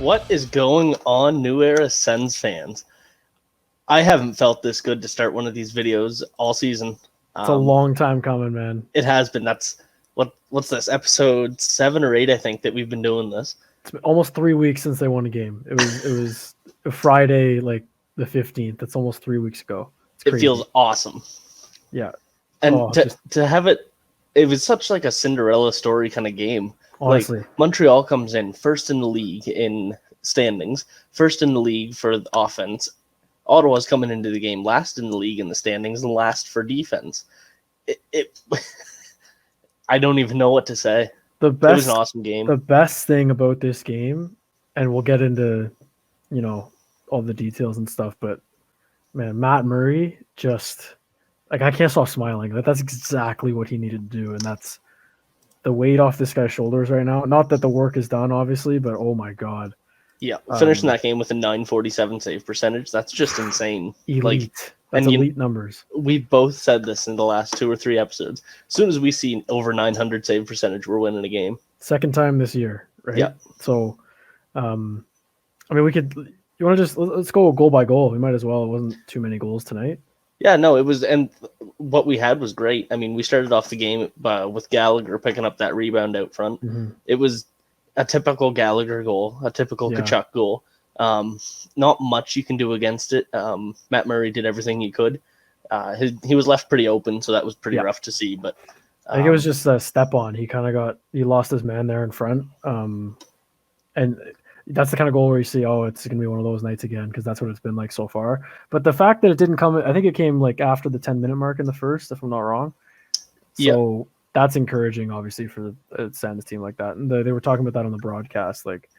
What is going on, New Era Sens fans? I haven't felt this good to start one of these videos all season. It's a long time coming, man. It has been. That's what's this, episode 7 or 8, I think, that we've been doing this. It's been almost 3 weeks since they won a game. It was a Friday, like the 15th. That's almost 3 weeks ago. It feels awesome. Yeah. And to have it was such like a Cinderella story kind of game. Honestly. Like, Montreal comes in first in the league in standings, first in the league for the offense. Ottawa's coming into the game last in the league in the standings and last for defense. I don't even know what to say. It was an awesome game. The best thing about this game, and we'll get into, all the details and stuff, but man, Matt Murray just I can't stop smiling. That's exactly what he needed to do, and that's the weight off this guy's shoulders right now. Not that the work is done, obviously, but oh my god. Yeah, finishing that game with a .947 save percentage, that's just insane. Elite. That's elite numbers. We both said this in the last 2 or 3 episodes. As soon as we see over 900 save percentage, we're winning a game. Second time this year, right? Yeah. So, we could. You want to just let's go goal by goal. We might as well. It wasn't too many goals tonight. Yeah, no, it was, and what we had was great. I mean, we started off the game with Gallagher picking up that rebound out front. Mm-hmm. It was a typical Gallagher goal, a typical Tkachuk goal. Not much you can do against it. Matt Murray did everything he could. He was left pretty open, so that was pretty rough to see. But I think it was just a step on. He lost his man there in front. And that's the kind of goal where you see, it's going to be one of those nights again, because that's what it's been like so far. But the fact that it didn't come, I think it came like after the 10-minute mark in the first, if I'm not wrong. So that's encouraging, obviously, for the Sens team like that. And they were talking about that on the broadcast. Like,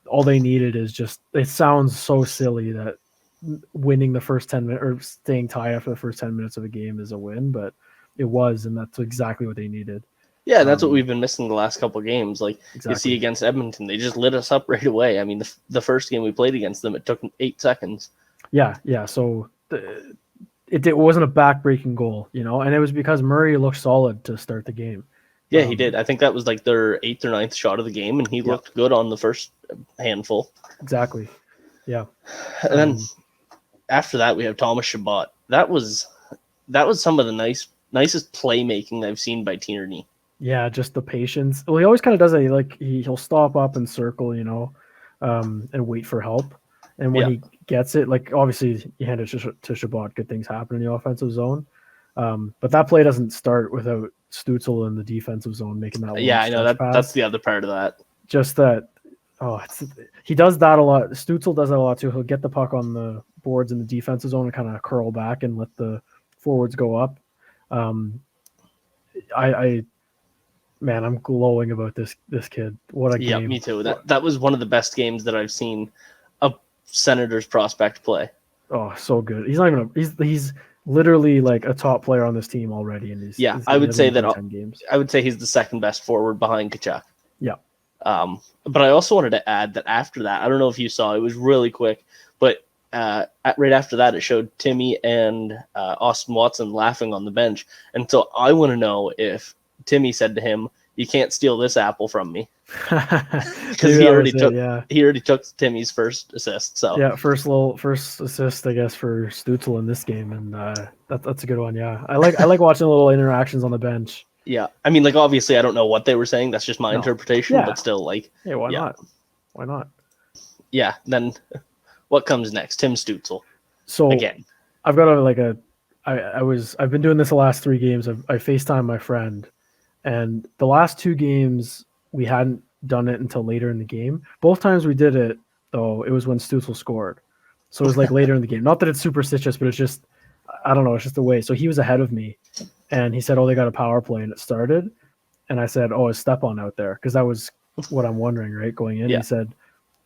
all they needed is just, it sounds so silly that winning the first 10 minutes or staying tied after the first 10 minutes of a game is a win, but it was, and that's exactly what they needed. Yeah, that's what we've been missing the last couple of games. Like, you see against Edmonton, they just lit us up right away. I mean, the first game we played against them, it took 8 seconds. Yeah. So it wasn't a back-breaking goal, and it was because Murray looked solid to start the game. Yeah, he did. I think that was like their 8th or 9th shot of the game, and he looked good on the first handful. Exactly. Yeah. And then after that, we have Thomas Chabot. That was some of the nicest playmaking I've seen by Tierney. Yeah, just the patience. Well, he always kind of does that. He'll stop up and circle, and wait for help. And when he gets it, obviously you hand it to Chabot, good things happen in the offensive zone. But that play doesn't start without Stützle in the defensive zone making that. Yeah, I know that's the other part of that. Just that. He does that a lot. Stützle does that a lot too. He'll get the puck on the boards in the defensive zone and kind of curl back and let the forwards go up. I'm glowing about this kid. What a game! Yeah, me too. That was one of the best games that I've seen a Senators prospect play. Oh, so good. He's not even he's literally like a top player on this team already. And I would say that 10 games. I would say he's the second best forward behind Tkachuk. Yeah. But I also wanted to add that after that, I don't know if you saw, it was really quick, but right after that, it showed Timmy and Austin Watson laughing on the bench. And so I want to know if Timmy said to him, "You can't steal this apple from me," because he already took Timmy's first assist. So yeah, first assist, I guess, for Stützle in this game, and that's a good one. Yeah, I like watching little interactions on the bench. Yeah, I mean, obviously, I don't know what they were saying. That's just my interpretation, but still, hey, why not? Why not? Yeah. Then, what comes next? Tim Stützle. So again, I've got I've been doing this the last 3 games. I FaceTime my friend. And the last 2 games, we hadn't done it until later in the game. Both times we did it, though, it was when Stützle scored. So it was later in the game. Not that it's superstitious, but it's just, I don't know, it's just the way. So he was ahead of me, and he said, they got a power play, and it started. And I said, is Stepan out there? Because that was what I'm wondering, right, going in. Yeah. He said,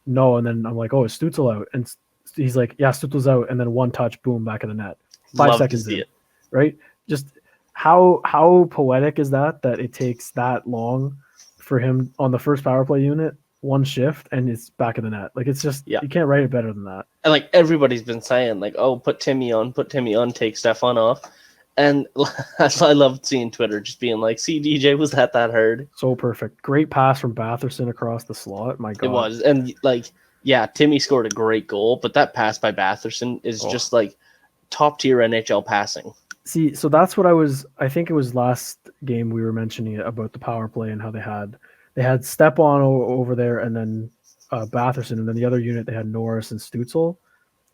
no, and then I'm like, is Stützle out? And he's like, yeah, Stützle's out, and then one touch, boom, back of the net. 5 seconds in, right? Just how poetic is that it takes that long for him on the first power play unit, one shift, and it's back of the net. It's just, you can't write it better than that. And everybody's been saying put Timmy on, take Stefan off. And I loved seeing Twitter just being like, see, DJ, was that hard? So perfect. Great pass from Batherson across the slot. My God. It was. And Yeah, Timmy scored a great goal, but that pass by Batherson is just like top tier NHL passing. See, so that's what I think it was last game we were mentioning about the power play and how they had Stepan over there, and then Batherson, and then the other unit they had Norris and Stutzel.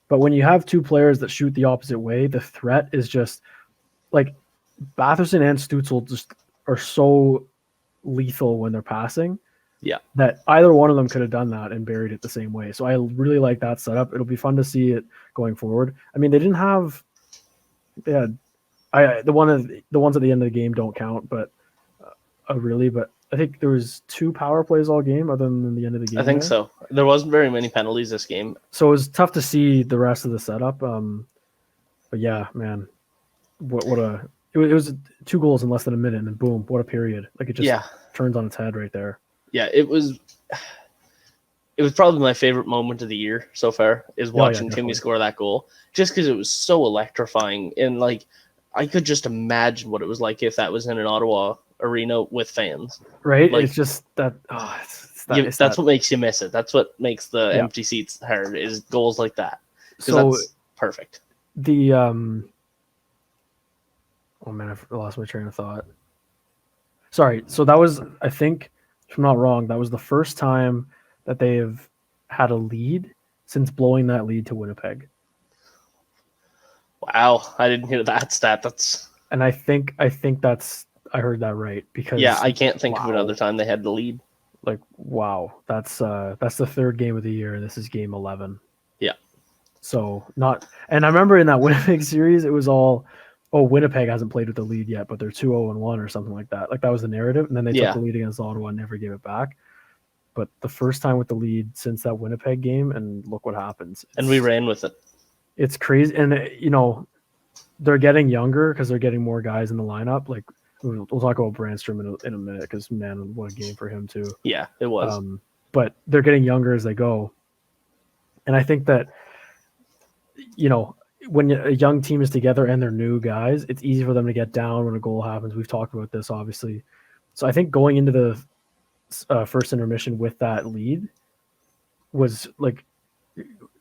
But when you have two players that shoot the opposite way, the threat is just like Batherson and Stutzel just are so lethal when they're passing. Yeah. That either one of them could have done that and buried it the same way. So I really like that setup. It'll be fun to see it going forward. I mean, they didn't have, the ones at the end of the game don't count, but but I think there was 2 power plays all game other than the end of the game. I think so. There wasn't very many penalties this game. So it was tough to see the rest of the setup. But yeah, man, it was 2 goals in less than a minute, and then boom, what a period. Like it just turns on its head right there. Yeah, it was probably my favorite moment of the year so far is watching Timmy score that goal, just because it was so electrifying. And like, I could just imagine what it was like if that was in an Ottawa arena with fans. Right? Like, it's just that. That's what makes you miss it. That's what makes the empty seats hard, is goals like that. So that's perfect. The oh man, I lost my train of thought. Sorry. So that was, I think, if I'm not wrong, that was the first time that they have had a lead since blowing that lead to Winnipeg. Wow, I didn't hear that stat. And I think that's, I heard that right, because I can't think of another time they had the lead. Like, wow, that's the 3rd game of the year, and this is game 11. Yeah. So and I remember in that Winnipeg series, it was all, Winnipeg hasn't played with the lead yet, but they're 2-0-1 or something like that. Like that was the narrative, and then they took the lead against Ottawa and never gave it back. But the first time with the lead since that Winnipeg game, and look what happens. And we ran with it. It's crazy, and they're getting younger because they're getting more guys in the lineup. Like we'll talk about Brandstrom in a minute, because man, what a game for him too. Yeah, it was. But they're getting younger as they go, and I think that when a young team is together and they're new guys, it's easy for them to get down when a goal happens. We've talked about this, obviously. So I think going into the first intermission with that lead was like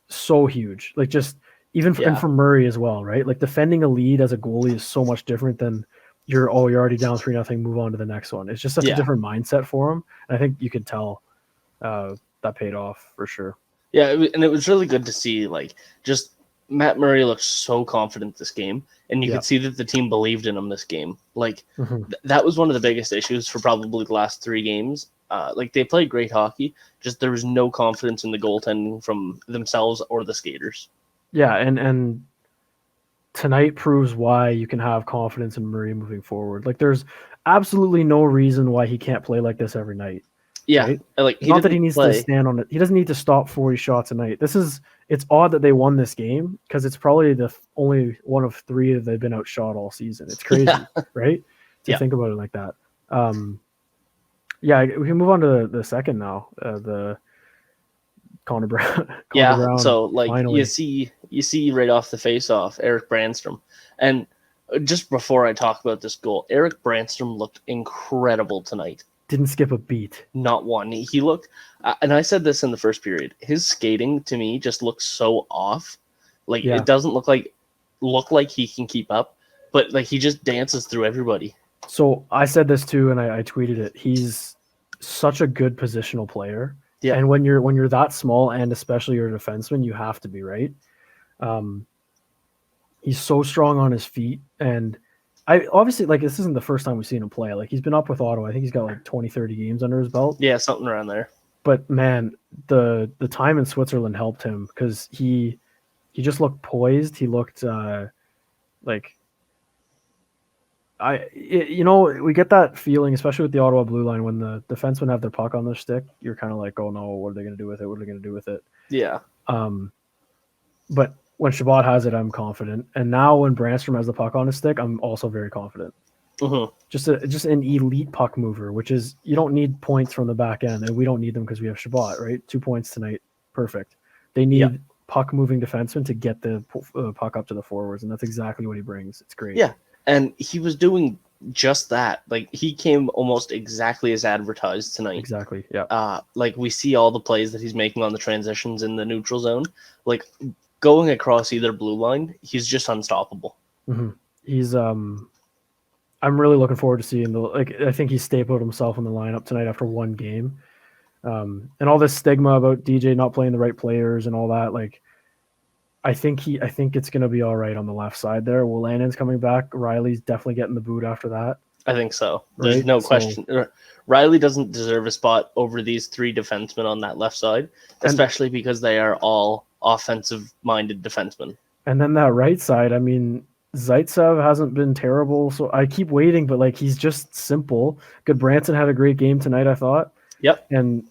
so huge. Like just even and for Murray as well, right? Like defending a lead as a goalie is so much different than you're already down 3-0, move on to the next one. It's just such a different mindset for him. And I think you could tell that paid off for sure. Yeah, and it was really good to see, like, just Matt Murray looked so confident this game, and you could see that the team believed in him this game. Like, that was one of the biggest issues for probably the last 3 games. Like, they played great hockey, just there was no confidence in the goaltending from themselves or the skaters. Yeah, and tonight proves why you can have confidence in Murray moving forward. Like, there's absolutely no reason why he can't play like this every night. Yeah, right? Like not that he needs to stand on it. He doesn't need to stop 40 shots a night. It's odd that they won this game, because it's probably the only one of 3 that they've been outshot all season. It's crazy, right? To think about it like that. We can move on to the second now. The Connor Brown. Brown, so like finally. you see right off the face-off, Eric Brandstrom, and just before I talk about this goal, Eric Brandstrom looked incredible tonight. Didn't skip a beat. Not one. He looked, and I said this in the first period, his skating to me just looks so off. Like it doesn't look like he can keep up, but like he just dances through everybody. So I said this too, and I tweeted it. He's such a good positional player. Yeah. And when you're that small, and especially you're a defenseman, you have to be, right. He's so strong on his feet, and I obviously, like, this isn't the first time we've seen him play. Like, he's been up with Ottawa. I think he's got like 20-30 games under his belt. Yeah, something around there. But man, the time in Switzerland helped him, because he just looked poised. He looked like we get that feeling, especially with the Ottawa blue line, when the defensemen have their puck on their stick. You're kind of like, oh no, what are they going to do with it? What are they going to do with it? Yeah. But when Chabot has it, I'm confident. And now when Brandstrom has the puck on his stick, I'm also very confident. Just an elite puck mover, which is, you don't need points from the back end, and we don't need them because we have Chabot, right? 2 points tonight, perfect. They need puck moving defensemen to get the puck up to the forwards, and that's exactly what he brings. It's great. Yeah, and he was doing just that, like he came almost exactly as advertised tonight. Exactly. Yeah. Like we see all the plays that he's making on the transitions in the neutral zone, like going across either blue line, he's just unstoppable. Mm-hmm. He's I'm really looking forward to seeing I think he stapled himself in the lineup tonight after one game. And all this stigma about DJ not playing the right players and all that, like I think it's going to be all right on the left side there. Lannon's coming back. Riley's definitely getting the boot after that. I think so. There's right? no question. Riley doesn't deserve a spot over these three defensemen on that left side, especially because they are all offensive-minded defensemen. And then that right side, I mean, Zaitsev hasn't been terrible, so I keep waiting, but like he's just simple. Goodbranson had a great game tonight, I thought. Yep. And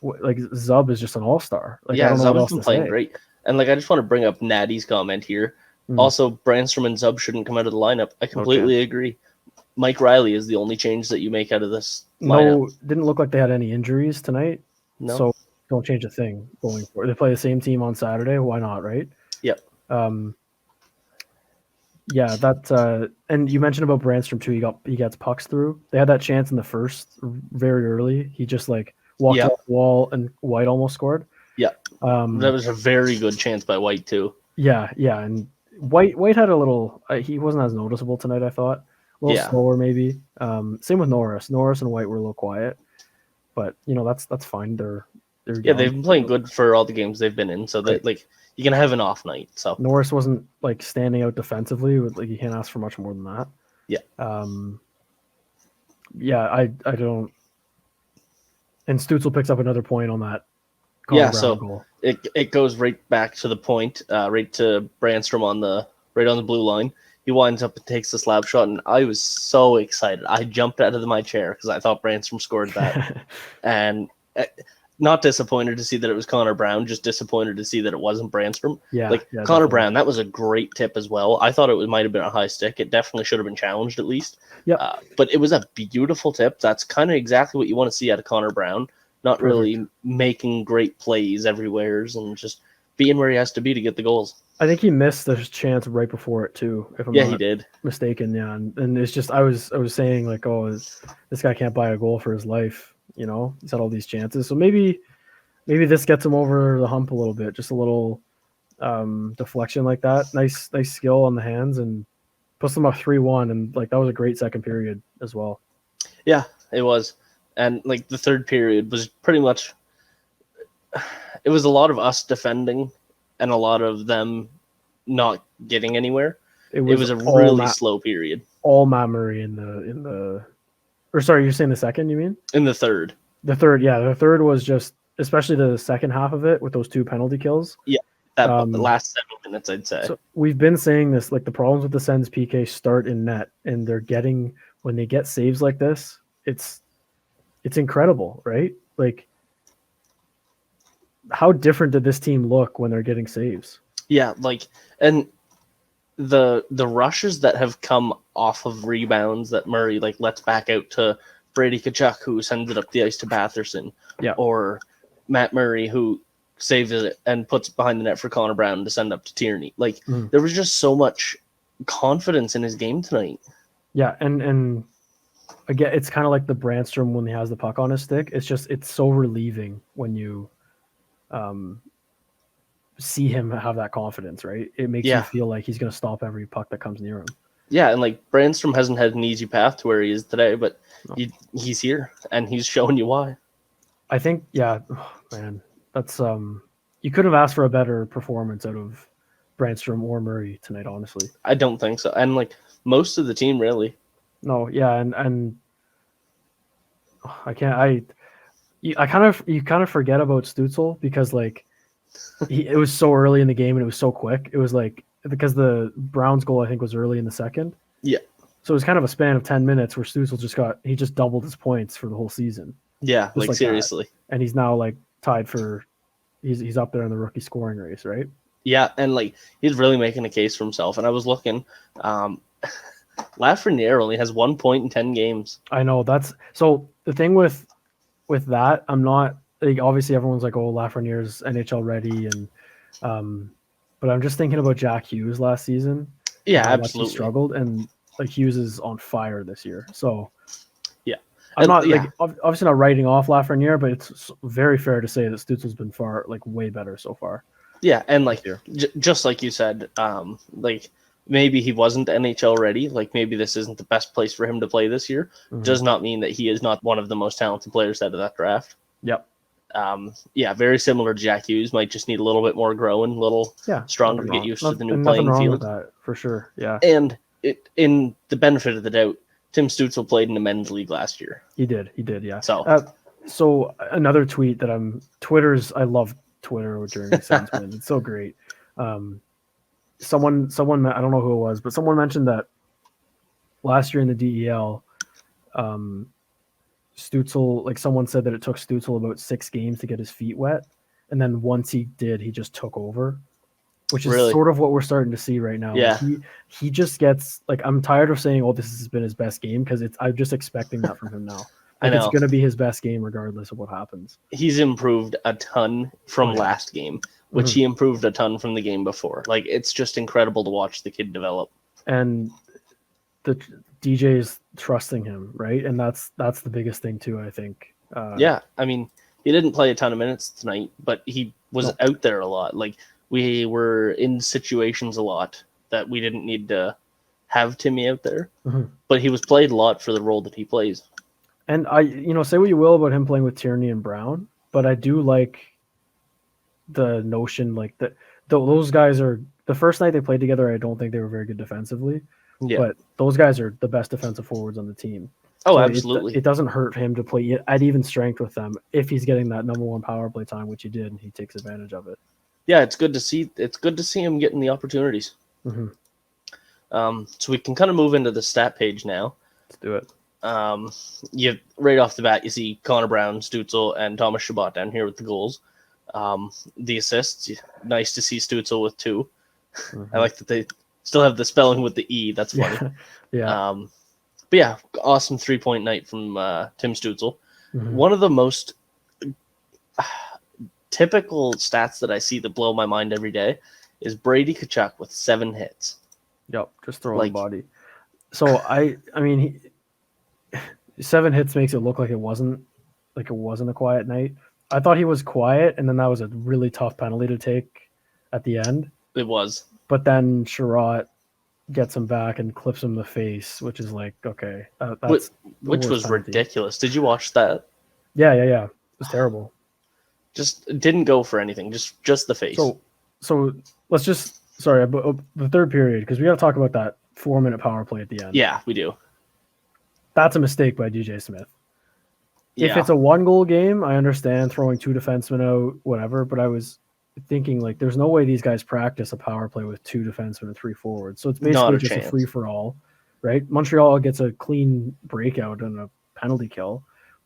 like Zub is just an all-star. Like, yeah, Zub has been playing great. And like I just want to bring up Natty's comment here. Also, Brandstrom and Zub shouldn't come out of the lineup. I completely agree. Mike Riley is the only change that you make out of this lineup. No, didn't look like they had any injuries tonight. No. So don't change a thing going forward. They play the same team on Saturday. Why not, right? Yep. Yeah, that and you mentioned about Brandstrom too. He gets pucks through. They had that chance in the first very early. He just like walked off the wall and White almost scored. Yeah. That was a very good chance by White too. Yeah, and White had a little. He wasn't as noticeable tonight, I thought. A little slower, maybe. Same with Norris. Norris and White were a little quiet, but that's fine. They're they've been playing good for all the games they've been in, so that like you can have an off night. So Norris wasn't like standing out defensively. Like you can't ask for much more than that. Yeah. Yeah, I don't. And Stutzel picks up another point on that. So goal. It goes right back to the point, right to Brandstrom on the blue line. He winds up and takes the slap shot, and I was so excited. I jumped out of my chair because I thought Brandstrom scored that. And not disappointed to see that it was Connor Brown, just disappointed to see that it wasn't Brandstrom. Connor definitely. Brown, that was a great tip as well. I thought it might have been a high stick. It definitely should have been challenged at least. But it was a beautiful tip. That's kind of exactly what you want to see out of Connor Brown. Not really making great plays everywhere and just being where he has to be to get the goals. I think he missed the chance right before it too. If I'm not he did. mistaken. Yeah, and it's just I was saying like, oh, this guy can't buy a goal for his life. He's had all these chances, so maybe this gets him over the hump a little bit. Just a little deflection like that. Nice skill on the hands and puts them up 3-1. And like that was a great second period as well. Yeah, it was. And like the third period was pretty much, it was a lot of us defending and a lot of them not getting anywhere. It was a really slow period. All Matt Murray in the, or sorry, you're saying the second? You mean in the third? The third, yeah. The third was just, especially the second half of it with those two penalty kills. Yeah, that the last 7 minutes, I'd say. So we've been saying this, like the problems with the Sens PK start in net, and when they get saves like this, it's incredible, right? Like, how different did this team look when they're getting saves? Yeah, like, and the rushes that have come off of rebounds that Murray like lets back out to Brady Tkachuk, who sends it up the ice to Batherson, or Matt Murray, who saves it and puts it behind the net for Connor Brown to send up to Tierney. Like, there was just so much confidence in his game tonight. Yeah, and again, it's kind of like the Brandstrom when he has the puck on his stick. It's so relieving when you see him have that confidence, right? It makes you feel like he's going to stop every puck that comes near him. Yeah, and like Brandstrom hasn't had an easy path to where he is today, but he's here and he's showing you why. I think, man, that's you couldn't have asked for a better performance out of Brandstrom or Murray tonight, honestly. I don't think so, and like most of the team, really. No, yeah, and I can't. You kind of forget about Stutzel because like it was so early in the game and it was so quick. It was like because the Browns goal I think was early in the second. Yeah. So it was kind of a span of 10 minutes where Stutzel just doubled his points for the whole season. Yeah, like seriously. That. And he's now like tied for he's up there in the rookie scoring race, right? Yeah, and like he's really making a case for himself. And I was looking, Lafreniere only has 1 point in 10 games. I know so the thing with that, I'm not like, obviously everyone's like, oh, Lafreniere's NHL ready, and but I'm just thinking about Jack Hughes last season. Yeah, absolutely he struggled, and like Hughes is on fire this year. So Yeah. I'm And, not yeah. like obviously not writing off Lafreniere, but it's very fair to say that Stutzel's been far like way better so far. Yeah, and like This just like you said, like maybe he wasn't NHL ready. Like maybe this isn't the best place for him to play this year. Mhm. Does not mean that he is not one of the most talented players out of that draft. Yep. Yeah, very similar to Jack Hughes. Might just need a little bit more growing, a little stronger to get used to the new nothing playing wrong field. with that for sure. Yeah, And in the benefit of the doubt, Tim Stützle played in the men's league last year. he did. Yeah. So So another tweet that I love Twitter during these Sens wins. It's so great. Someone, I don't know who it was, but someone mentioned that last year in the DEL, Stützle, like someone said that it took Stützle about 6 games to get his feet wet, and then once he did, he just took over, which is Really? sort of what we're starting to see right now. Yeah. Like he just gets like, I'm tired of saying, "Oh, this has been his best game," because I'm just expecting that from him now. I Like it's know. going to be his best game regardless of what happens. He's improved a ton from last game, which he improved a ton from the game before. Like it's just incredible to watch the kid develop. And the DJ is trusting him, right? And that's the biggest thing too, I think. Yeah, I mean, he didn't play a ton of minutes tonight, but he was out there a lot. Like we were in situations a lot that we didn't need to have Timmy out there, but he was played a lot for the role that he plays. And say what you will about him playing with Tierney and Brown, but I do like the notion like that those guys are the first night they played together. I don't think they were very good defensively, but those guys are the best defensive forwards on the team. Oh, so absolutely. It doesn't hurt him to play at even strength with them if he's getting that number one power play time, which he did, and he takes advantage of it. Yeah, it's good to see. It's good to see him getting the opportunities. So we can kind of move into the stat page now. Let's do it. You right off the bat, you see Connor Brown, Stützle, and Thomas Chabot down here with the goals. The assists, nice to see Stützle with 2. I like that they still have the spelling with the E. That's funny. Yeah. But yeah, awesome 3-point night from Tim Stützle. One of the most typical stats that I see that blow my mind every day is Brady Tkachuk with 7 hits. Yep, just throwing the body. So I mean, 7 hits makes it look like it wasn't a quiet night. I thought he was quiet, and then that was a really tough penalty to take at the end. It was. But then Sherratt gets him back and clips him in the face, which is like, okay. That's which was penalty. Ridiculous. Did you watch that? Yeah. It was terrible. Just didn't go for anything. Just the face. So let's just, the third period, because we got to talk about that 4-minute power play at the end. Yeah, we do. That's a mistake by DJ Smith. Yeah. If it's a 1-goal game, I understand throwing 2 defensemen out, whatever. But I was thinking, like, there's no way these guys practice a power play with 2 defensemen and 3 forwards. So it's basically just a free-for-all, right? Montreal gets a clean breakout and a penalty kill,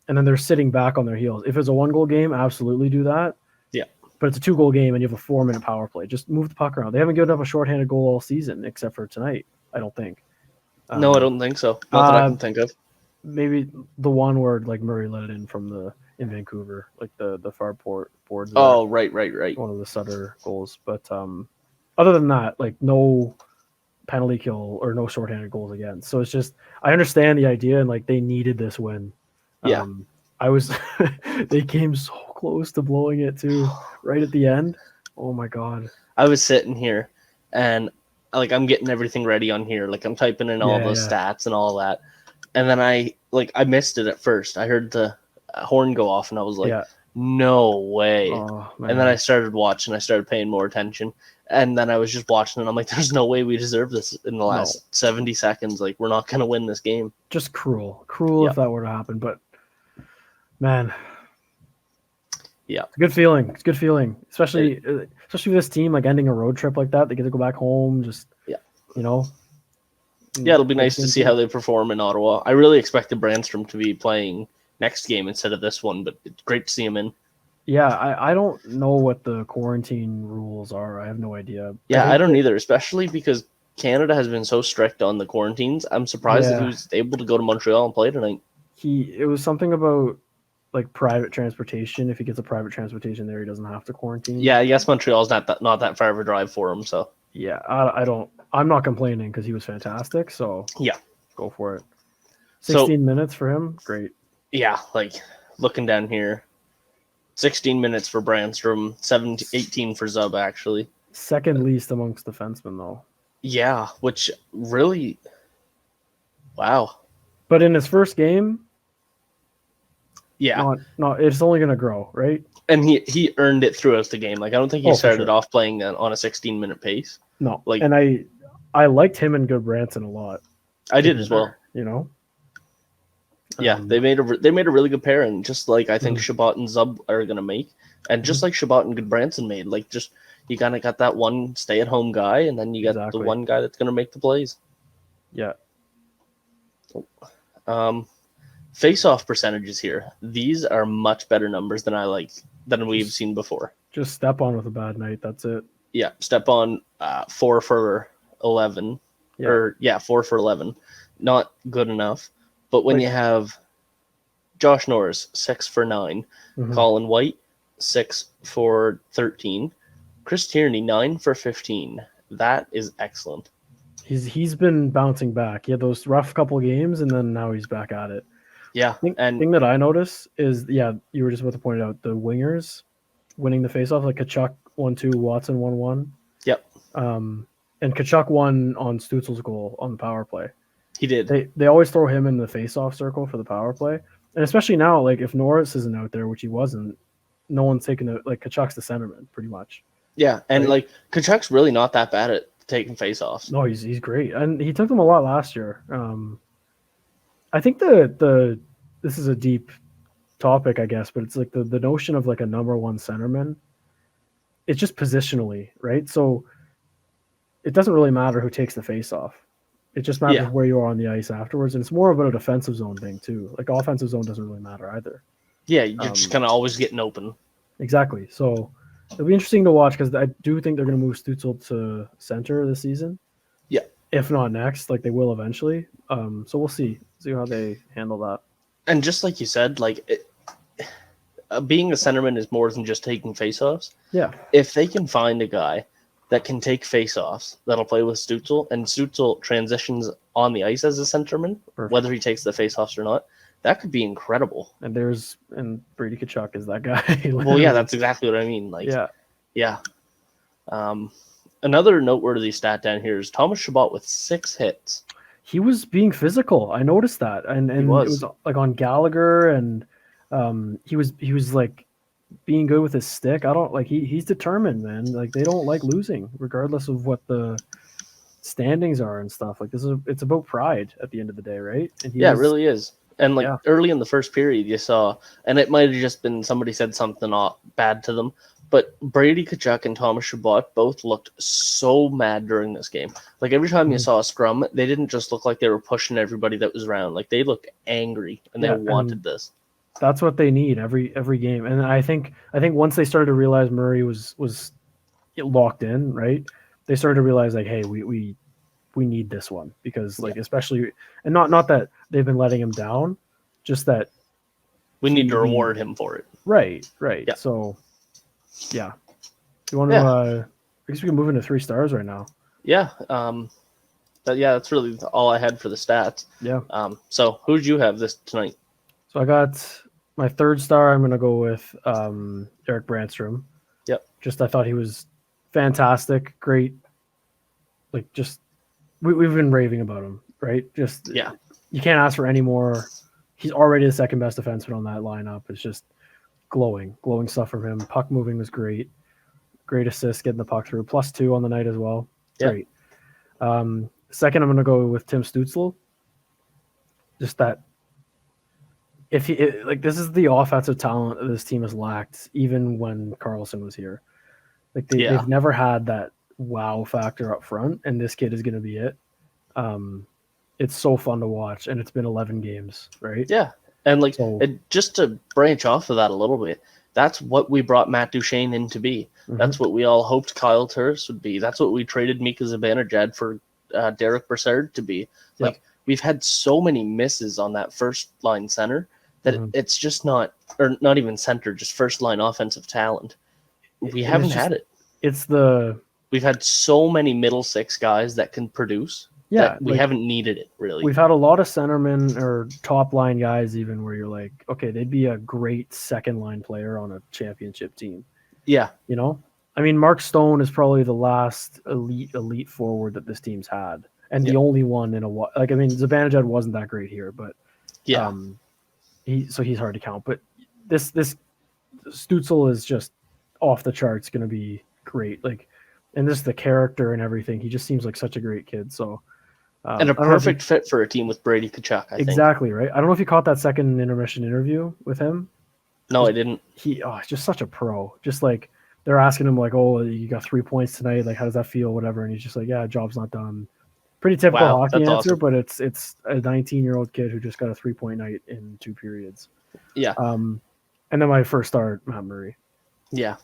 and then they're sitting back on their heels. If it's a 1-goal game, absolutely do that. Yeah. But it's a 2-goal game, and you have a 4-minute power play. Just move the puck around. They haven't given up a shorthanded goal all season, except for tonight, I don't think. No, I don't think so. Not that I can think of. Maybe the one where like Murray let it in in Vancouver, like the far boards. Oh, right. One of the Sutter goals. But other than that, like no penalty kill or no shorthanded goals against. So it's just, I understand the idea, and like they needed this win. Yeah. They came so close to blowing it too, right at the end. Oh my God. I was sitting here and like I'm getting everything ready on here. Like I'm typing in all those stats and all that. And then I missed it at first. I heard the horn go off and I was like, no way. Oh, and then I started watching. I started paying more attention. And then I was just watching and I'm like, there's no way we deserve this in the last 70 seconds. Like, we're not going to win this game. Just cruel if that were to happen. But, man. Yeah. It's a good feeling. Especially with this team, like ending a road trip like that. They get to go back home. Just, Yeah, it'll be nice to see how they perform in Ottawa. I really expected Brandstrom to be playing next game instead of this one, but it's great to see him in. Yeah, I don't know what the quarantine rules are. I have no idea. Yeah, I don't either, especially because Canada has been so strict on the quarantines. I'm surprised that he was able to go to Montreal and play tonight. It was something about like private transportation. If he gets a private transportation there, he doesn't have to quarantine. Yeah, I guess Montreal's not that far of a drive for him, so. Yeah, I don't I'm not complaining because he was fantastic. So Yeah. go for it. So 16 minutes for him, great. yeah, like looking down here, 16 minutes for Brandstrom, 18 for Zub actually. Second least amongst defensemen though. Yeah, which really, wow. But in his first game, Yeah, not it's only gonna grow, right? and he earned it throughout the game. Like I don't think he for started sure. off playing on a 16-minute pace. No, Like, and I liked him and Goodbranson a lot. I did as well. You know. Yeah, they made a really good pairing, just like I think Mhm. Shabbat and Zub are gonna make, and just like Shabbat and Goodbranson made. Like just you kind of got that one stay-at-home guy, and then you got the Exactly. one guy that's gonna make the plays. Yeah. Face-off percentages here. These are much better numbers than we've seen before. Just step on with a bad night. That's it. Yeah, step on 4 for 11, Yeah. 4 for 11, not good enough. But when you have Josh Norris 6 for 9, Mhm. Colin White 6 for 13, Chris Tierney 9 for 15. That is excellent. He's been bouncing back. He had those rough couple games, and then now he's back at it. Yeah, and thing that I notice is, you were just about to point out the wingers winning the faceoff, like Kachuk 1-2, Watson 1-1. Yep. And Kachuk won on Stutzel's goal on the power play. He did. They always throw him in the faceoff circle for the power play, and especially now, like if Norris isn't out there, which he wasn't, no one's taking Kachuk's the centerman pretty much. Yeah, and like Kachuk's really not that bad at taking faceoffs. No, he's great, and he took them a lot last year. I think this is a deep topic, I guess, but it's like the notion of like a number one centerman. It's just positionally, right? So it doesn't really matter who takes the faceoff. It just matters where you are on the ice afterwards, and it's more about a defensive zone thing too. Like offensive zone doesn't really matter either. Yeah, you're just kind of always getting open. Exactly. So it'll be interesting to watch because I do think they're going to move Stutzel to center this season. Yeah. If not next, like they will eventually. So we'll see how they handle that. And just like you said, being a centerman is more than just taking faceoffs. Yeah. If they can find a guy that can take faceoffs, that'll play with Stutzel, and Stutzel transitions on the ice as a centerman, whether he takes the faceoffs or not, that could be incredible. And Brady Kachuk is that guy. Well, yeah, that's exactly what I mean. Like, yeah. Another noteworthy stat down here is Thomas Chabot with 6 hits. He was being physical. I noticed that, and it was like on Gallagher, and he was like being good with his stick. I don't like he's determined, man. Like they don't like losing, regardless of what the standings are and stuff. Like it's about pride at the end of the day, right? And it really is. And early in the first period, you saw, and it might have just been somebody said something bad to them, but Brady Kachuk and Thomas Chabot both looked so mad during this game. Like every time you saw a scrum, they didn't just look like they were pushing everybody that was around. Like they looked angry and they wanted this. That's what they need every game. And I think once they started to realize Murray was locked in, right? They started to realize like, hey, we need this one because especially, and not that they've been letting him down, just that we need to reward him for it. Right. Yeah. So you want to I guess we can move into 3 stars right now. That's really all I had for the stats. So who'd you have this tonight? So I got my 3rd star. I'm going to go with Eric Brandstrom. Just I thought he was fantastic, great. Like just we've been raving about him, right? Just you can't ask for any more. He's already the second best defenseman on that lineup. It's just glowing stuff from him. Puck moving was great. Great assist getting the puck through. +2 on the night as well. Great. Second, I'm going to go with Tim Stutzel. Just that. This is the offensive talent that this team has lacked, even when Carlson was here. Like they've never had that wow factor up front, and this kid is going to be it. It's so fun to watch, and it's been 11 games, right? Yeah, and just to branch off of that a little bit, that's what we brought Matt Duchene in to be. Mm-hmm. That's what we all hoped Kyle Turris would be. That's what we traded Mika Zibanejad for Derek Brassard to be. Like we've had so many misses on that first line center that it's just not even center, just first line offensive talent. We haven't had it. It's the we've had so many middle six guys that can produce. Yeah, that we haven't needed it really. We've had a lot of centermen or top line guys even where you're like, okay, they'd be a great second line player on a championship team. Yeah. You know? I mean, Mark Stone is probably the last elite forward that this team's had. And the only one in a while. Like, I mean, Zibanejad wasn't that great here, but he's hard to count. But this Stützle is just off the charts, going to be great. Like, and this the character and everything. He just seems like such a great kid. So, and a perfect fit for a team with Brady Tkachuk. I think. Exactly right. I don't know if you caught that second intermission interview with him. No, I didn't. He's just such a pro. Just like they're asking him, like, "Oh, you got 3 points tonight. Like, how does that feel? Whatever." And he's just like, "Yeah, job's not done." Pretty typical hockey answer, awesome. But it's a 19-year-old kid who just got a 3-point night in 2 periods. Yeah. And then my first start, Matt Murray. Yeah.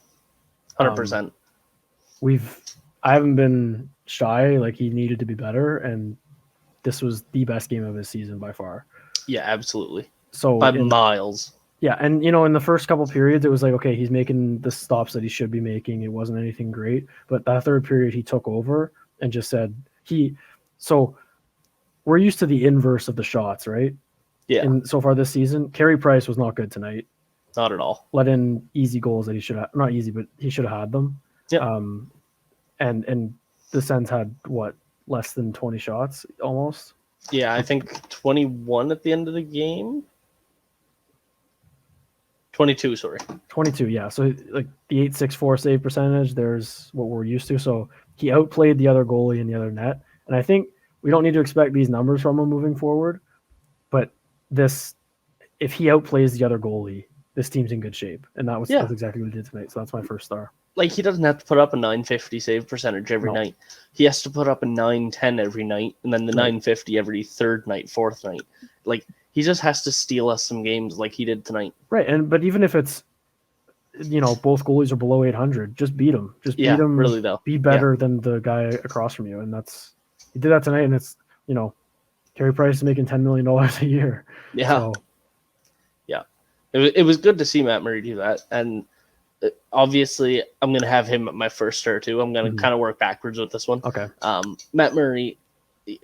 100%. I haven't been shy. Like, he needed to be better, and this was the best game of his season by far. Yeah, absolutely. So by miles. Yeah, and in the first couple periods, it was like, okay, he's making the stops that he should be making. It wasn't anything great, but that third period, he took over and just said So we're used to the inverse of the shots, right? Yeah. And so far this season, Carey Price was not good tonight. Not at all. Let in easy goals that he should have, not easy, but he should have had them. Yeah. And the Sens had less than 20 shots almost. Yeah, I think 21 at the end of the game. 22, sorry. 22, yeah. So like the 864 save percentage, there's what we're used to. So he outplayed the other goalie in the other net. And I think we don't need to expect these numbers from him moving forward. But if he outplays the other goalie, this team's in good shape. And that's exactly what he did tonight. So that's my first star. Like, he doesn't have to put up a 950 save percentage every night. He has to put up a 910 every night, and then the 950 every third night, fourth night. Like, he just has to steal us some games like he did tonight. Right, but even if it's, both goalies are below 800, just beat them. Just beat them. Really, though. Be better than the guy across from you, and he did that tonight, and it's, Carey Price is making $10 million a year. Yeah. So. Yeah. It was good to see Matt Murray do that, and obviously, I'm going to have him at my first star, too. I'm going to kind of work backwards with this one. Okay. Matt Murray,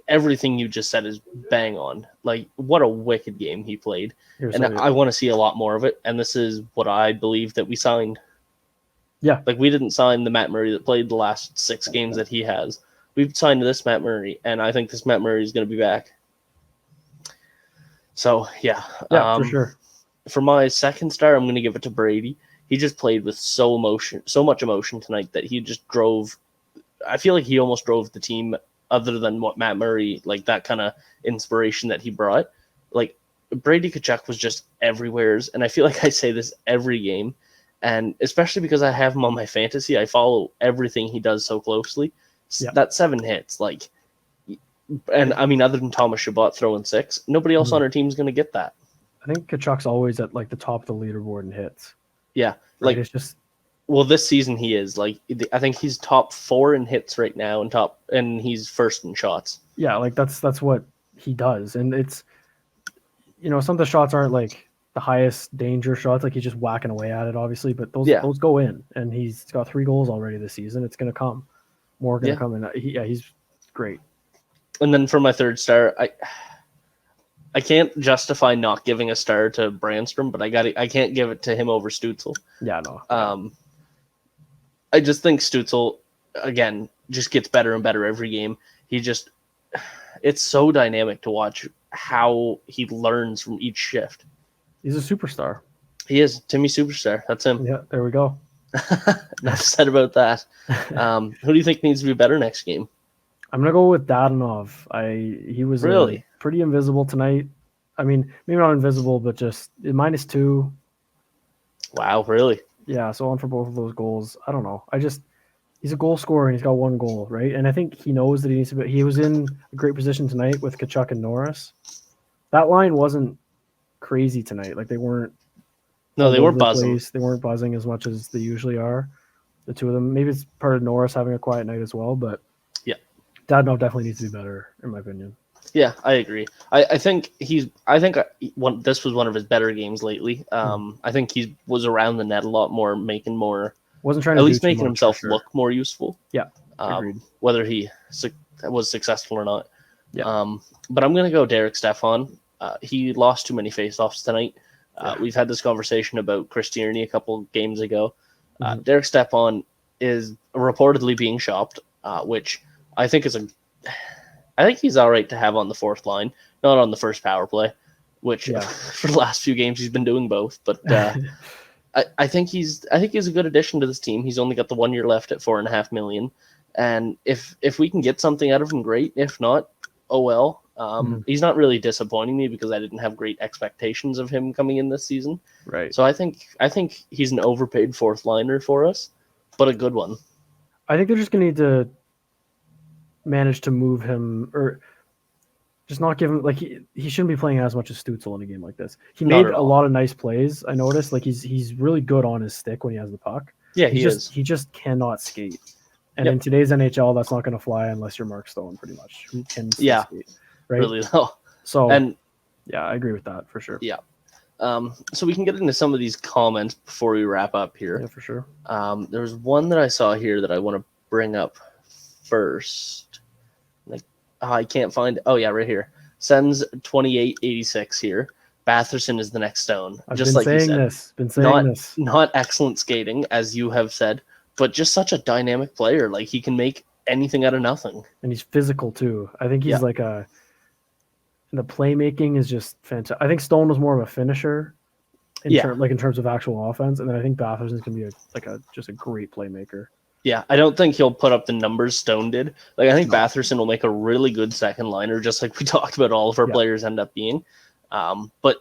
everything you just said is bang on. Like, what a wicked game he played. I want to see a lot more of it, and this is what I believe that we signed. Yeah. Like, we didn't sign the Matt Murray that played the last 6 games that he has. We've signed this Matt Murray, and I think this Matt Murray is going to be back. So, yeah. Yeah, for sure. For my second star, I'm going to give it to Brady. He just played with so much emotion tonight that he just drove. I feel like he almost drove the team, other than what Matt Murray, like that kind of inspiration that he brought. Like, Brady Tkachuk was just everywhere, and I feel like I say this every game, and especially because I have him on my fantasy, I follow everything he does so closely. Yeah. That 7 hits, like, and I mean, other than Thomas Chabot throwing 6, nobody else on our team is going to get that. I think Kachuk's always at like the top of the leaderboard in hits. Yeah, like it's just. Well, this season he is like. I think he's top 4 in hits right now, and he's first in shots. Yeah, like that's what he does, and it's, some of the shots aren't like the highest danger shots. Like, he's just whacking away at it, obviously, but those go in, and he's got 3 goals already this season. It's going to come, more going to come in. He's great. And then for my third star, I can't justify not giving a star to Brandstrom, but I can't give it to him over Stützle. Yeah, no. I just think Stützle, again, just gets better and better every game. It's so dynamic to watch how he learns from each shift. He's a superstar. He is. Timmy Superstar. That's him. Yeah, there we go. Enough said about that. Who do you think needs to be better next game? I'm going to go with Dadonov. He was really pretty invisible tonight. I mean, maybe not invisible, but just -2. Wow, really? Yeah, so on for both of those goals. I don't know. He's a goal scorer, and he's got 1 goal, right? And I think he knows that he needs to be. He was in a great position tonight with Tkachuk and Norris. That line wasn't crazy tonight. Like, they weren't. No, they weren't buzzing. They weren't buzzing as much as they usually are. The two of them. Maybe it's part of Norris having a quiet night as well, but yeah, Dadonov definitely needs to be better, in my opinion. Yeah, I agree. I think this was one of his better games lately. I think he was around the net a lot more, making more. Wasn't trying to at least making himself look more useful. Yeah. Agreed. whether he was successful or not. Yeah. But I'm going to go Derek Stepan. He lost too many faceoffs tonight. We've had this conversation about Chris Tierney a couple games ago. Derek Stepan is reportedly being shopped, which I think I think he's all right to have on the fourth line, not on the first power play, which for the last few games he's been doing both. But I think he's a good addition to this team. He's only got the 1 year left at $4.5 million, and if we can get something out of him, great. If not, oh well. He's not really disappointing me because I didn't have great expectations of him coming in this season. Right. So I think he's an overpaid fourth liner for us, but a good one. I think they're just gonna need to manage to move him, or just not give him, like, he shouldn't be playing as much as Stützle in a game like this. He made a lot of nice plays. I noticed, like, he's really good on his stick when he has the puck. Yeah, he just cannot skate. And in today's NHL, that's not going to fly unless you're Mark Stone, pretty much, who can skate. Right? Really though. So, and I agree with that for sure. Yeah. So we can get into some of these comments before we wrap up here. Yeah, for sure. There was one that I saw here that I want to bring up first. Like, I can't find. Oh yeah, right here. Sens 2886 here. Batherson is the next Stone. I've just been saying this. Not excellent skating, as you have said, but just such a dynamic player. Like, he can make anything out of nothing. And he's physical too. I think he's like the playmaking is just fantastic. I think Stone was more of a finisher in terms of actual offense, and then I think Batherson's gonna be just a great playmaker. Yeah, I don't think he'll put up the numbers Stone did. Like, I think Batherson will make a really good second liner, just like we talked about all of our players end up being. But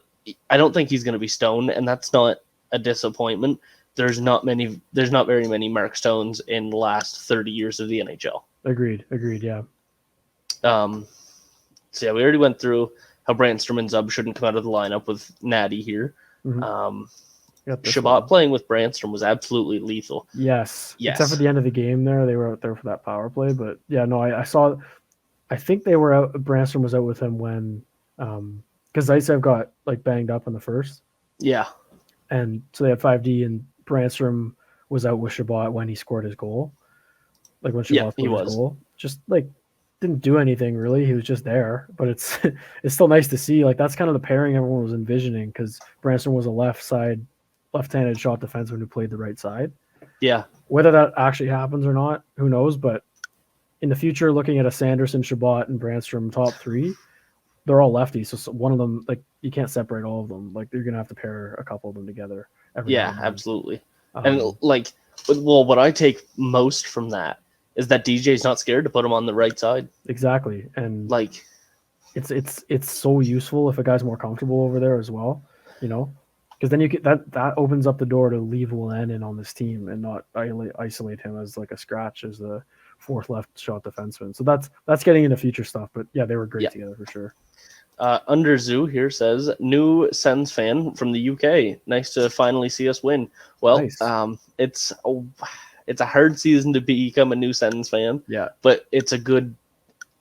I don't think he's going to be Stone, and that's not a disappointment. There's not very many Mark Stones in the last 30 years of the NHL. Agreed, yeah. So, we already went through how Brandstrom and Zub shouldn't come out of the lineup with Natty here. Shabbat playing with Brandstrom was absolutely lethal. Yes. Except for the end of the game there, they were out there for that power play. But I think they were out. Brandstrom was out with him when, because Zaitsev got banged up in the first. Yeah. And so they had 5D, and Brandstrom was out with Shabbat when he scored his goal. Like when Shabbat scored his goal. Just didn't do anything really. He was just there. But it's still nice to see. That's kind of the pairing everyone was envisioning, because Brandstrom was a left-handed shot defenseman who played the right side. Yeah. Whether that actually happens or not, who knows? But in the future, looking at a Sanderson, Shabbat, and Brandstrom top three, they're all lefties. So one of them, you can't separate all of them. You're going to have to pair a couple of them together. Absolutely. And what I take most from that is that DJ's not scared to put him on the right side. Exactly. And it's so useful if a guy's more comfortable over there as well, because then you get that opens up the door to leave Willen in on this team and not isolate him as a scratch as the fourth left shot defenseman. So that's getting into future stuff. But yeah, they were great together for sure. Under Zoo here says, new Sens fan from the UK. Nice to finally see us win. Well, nice. It's a hard season to become a new Sens fan. Yeah, but it's a good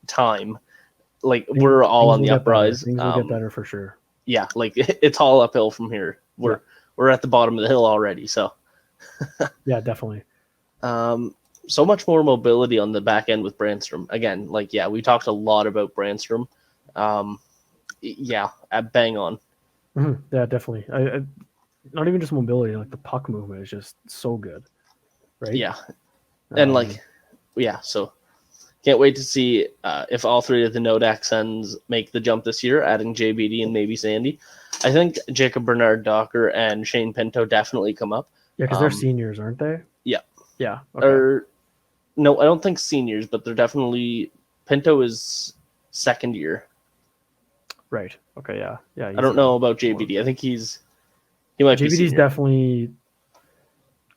time. We're all on the uprise. Things will get better for sure. Yeah, it's all uphill from here. We're at the bottom of the hill already. So yeah, definitely. So much more mobility on the back end with Brandstrom. Again, we talked a lot about Brandstrom. Bang on. Mm-hmm. Yeah, definitely. I not even just mobility, the puck movement is just so good. Right? Yeah. And so can't wait to see if all three of the Nodak Sens make the jump this year, adding JBD and maybe Sandy. I think Jacob Bernard Docker and Shane Pinto definitely come up. Yeah, because they're seniors, aren't they? Yeah. Yeah. Okay. No, I don't think seniors, but they're definitely Pinto is second year. Right. Okay. Yeah. Yeah. I don't know about JBD. I think he might be. JBD's definitely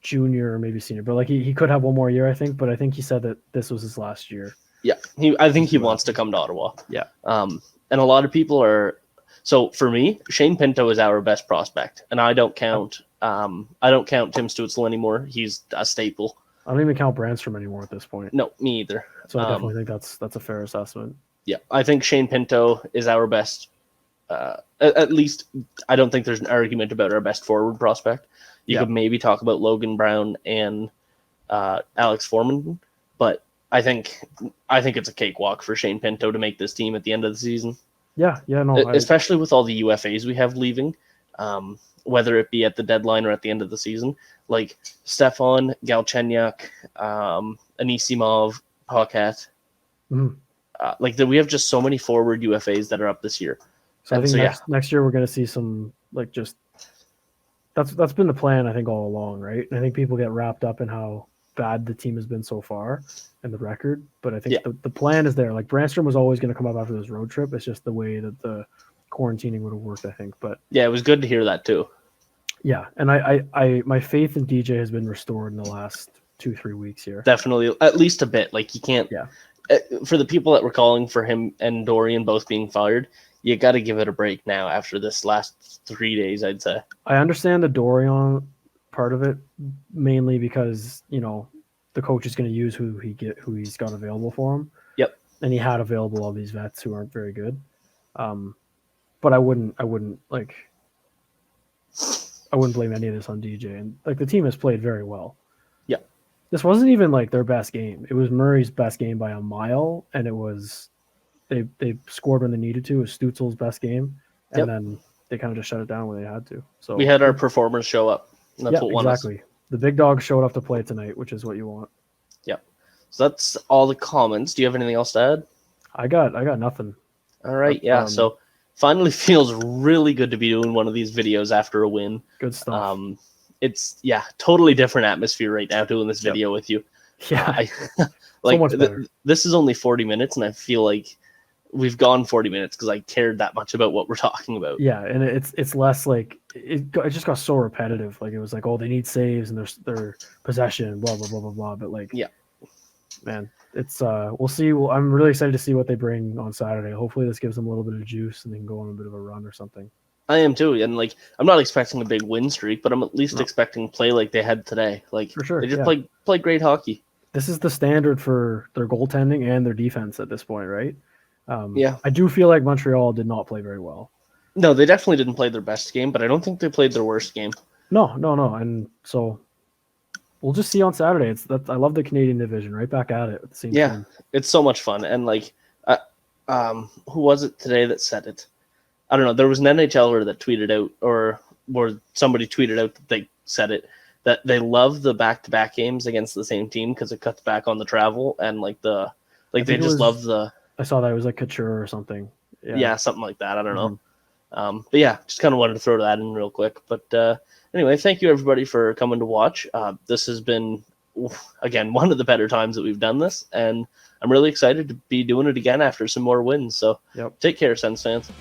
junior or maybe senior, but he could have one more year, I think. But I think he said that this was his last year. Yeah. I think he wants to come to Ottawa. Yeah. And a lot of people are. So for me, Shane Pinto is our best prospect, and I don't count. Tim Stützle anymore. He's a staple. I don't even count Brandstrom anymore at this point. No, me either. So I definitely think that's a fair assessment. Yeah, I think Shane Pinto is our best. At least, I don't think there's an argument about our best forward prospect. You could maybe talk about Logan Brown and Alex Foreman, but I think it's a cakewalk for Shane Pinto to make this team at the end of the season. Yeah, no, Especially with all the UFAs we have leaving, whether it be at the deadline or at the end of the season, like Stefan, Galchenyuk, Anisimov, Paquette. We have just so many forward UFAs that are up this year. So I think next year we're going to see some like just that's been the plan I think all along, right? And I think people get wrapped up in how bad the team has been so far and the record, but I think the plan is there. Like Brandstrom was always going to come up after this road trip. It's just the way that the quarantining would have worked, I think. But yeah, it was good to hear that too. Yeah, and I my faith in DJ has been restored in the last 2-3 weeks here. Definitely, at least a bit. Like you can't. Yeah. For the people that were calling for him and Dorian both being fired, you got to give it a break now after this last 3 days, I'd say. I understand the Dorian part of it, mainly because, the coach is going to use who he's got available for him. Yep. And he had available all these vets who aren't very good. But I wouldn't blame any of this on DJ. And like the team has played very well. Yeah. This wasn't even like their best game. It was Murray's best game by a mile, and it was they scored when they needed to. It was Stutzel's best game, and then they kind of just shut it down when they had to. So we had our performers show up. That's what won exactly. The big dogs showed up to play tonight, which is what you want. Yep. So that's all the comments. Do you have anything else to add? I got nothing. All right. So finally feels really good to be doing one of these videos after a win. Good stuff. It's totally different atmosphere right now doing this video with you. Yeah. Like so much better. This is only 40 minutes, and I feel like we've gone 40 minutes because I cared that much about what we're talking about. Yeah, and it's less like it just got so repetitive. Like it was like, oh, they need saves and their possession, blah blah blah blah blah. But like, man, it's we'll see. I'm really excited to see what they bring on Saturday. Hopefully, this gives them a little bit of juice and they can go on a bit of a run or something. I am too, and like I'm not expecting a big win streak, but I'm at least expecting play like they had today. Like for sure, they just play great hockey. This is the standard for their goaltending and their defense at this point, right? Yeah, I do feel like Montreal did not play very well. No, they definitely didn't play their best game, but I don't think they played their worst game. No, and so we'll just see on Saturday. I love the Canadian division, right back at it with the same team. It's so much fun, and like, who was it today that said it? I don't know. There was an NHLer that tweeted out, or somebody tweeted out that they said it, that they love the back-to-back games against the same team because it cuts back on the travel and like they just love the. I saw that it was like Couture or something. Yeah, something like that. I don't know. But yeah, just kind of wanted to throw that in real quick. But anyway, thank you everybody for coming to watch. This has been, again, one of the better times that we've done this, and I'm really excited to be doing it again after some more wins. So take care, Sens fans.